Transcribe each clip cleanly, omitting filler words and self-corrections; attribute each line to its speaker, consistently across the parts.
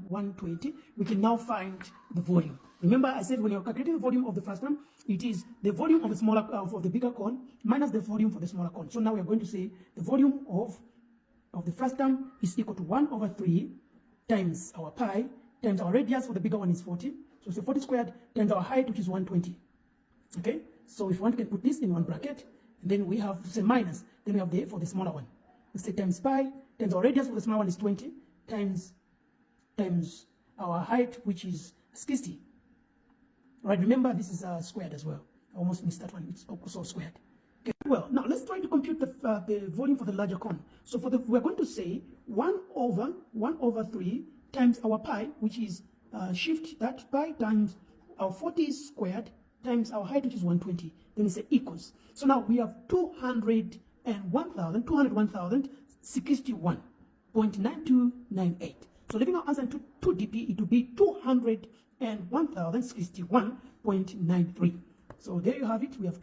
Speaker 1: 120, we can now find the volume. Remember, I said when you're calculating the volume of the frustum, it is the volume of the smaller of the bigger cone minus the volume for the smaller cone. So now we are going to say the volume of the frustum is equal to 1 over 3 times our pi times our radius for the bigger one is 40. So it's 40 squared times our height, which is 120. Okay, so if one can put this in one bracket, and then we have say minus, then we have the for the smaller one. Let's say times pi times our radius for the smaller one is 20 times our height, which is 60. Right, remember this is squared as well. I almost missed that one. It's also squared. Okay, well, now let's try to compute the volume for the larger cone. So we're going to say 1 over 3 times our pi, which is shift that pi times our 40 squared times our height, which is 120. Then we say equals. So now we have 261.9298. So leaving our answer to 2 dp, it will be 201,061.93. So there you have it. We have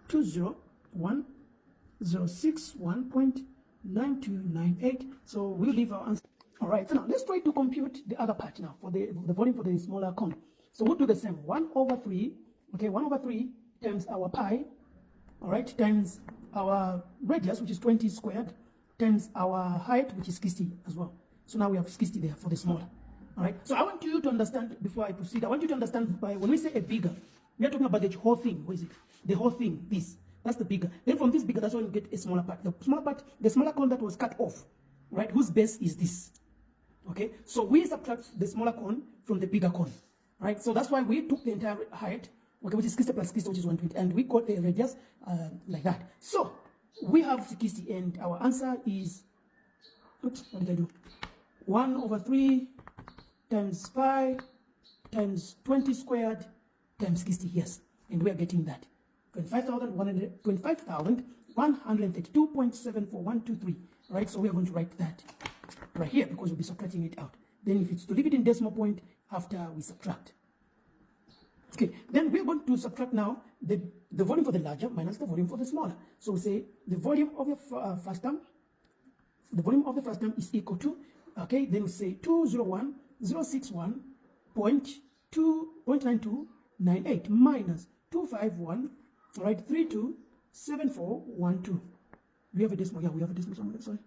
Speaker 1: 201,061.9298. So we'll leave our answer. All right. So now let's try to compute the other part now for the volume for the smaller cone. So we'll do the same. 1 over 3. Okay, 1 over 3 times our pi. All right, times our radius, which is 20 squared, times our height, which is 60 as well. So now we have 60 there for the smaller. All right. So I want you to understand, before I proceed, I want you to understand by when we say a bigger, we are talking about the whole thing. What is it? The whole thing, this. That's the bigger. Then from this bigger, that's when you get a smaller part. The smaller part, the smaller cone that was cut off, right? Whose base is this? Okay. So we subtract the smaller cone from the bigger cone, right? So that's why we took the entire height, okay, which is 60 plus 60, which is 120, and we got the radius like that. So we have 60, and our answer is, oops, what did I do? 1 over 3 times pi times 20 squared times 60, yes, and we are getting that 25,132.74123, right? So we are going to write that right here because we'll be subtracting it out. Then if it's to leave it in decimal point after we subtract. Okay, then we're going to subtract now the volume for the larger minus the volume for the smaller. So we say the volume of the frustum, is equal to, okay, then we say 201,061.9298 minus 251, all right, 327412. Do we have a decimal? Yeah, we have a decimal somewhere, sorry.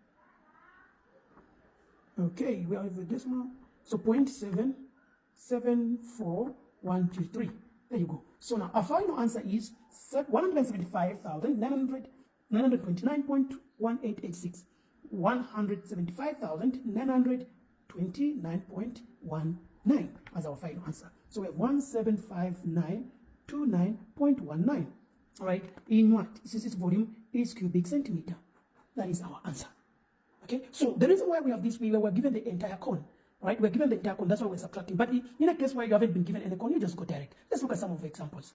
Speaker 1: Okay, we have a decimal. So 0.774123. There you go. So now our final answer is 175,929.1886. 175,929.19 as our final answer. So we have 175,929.19. All right. In what? Since its volume is cubic centimeter. That is our answer. Okay. So the reason why we have this, we were given the entire cone. Right? We're given the entire cone. That's why we're subtracting. But in a case where you haven't been given any cone, you just go direct. Let's look at some of the examples.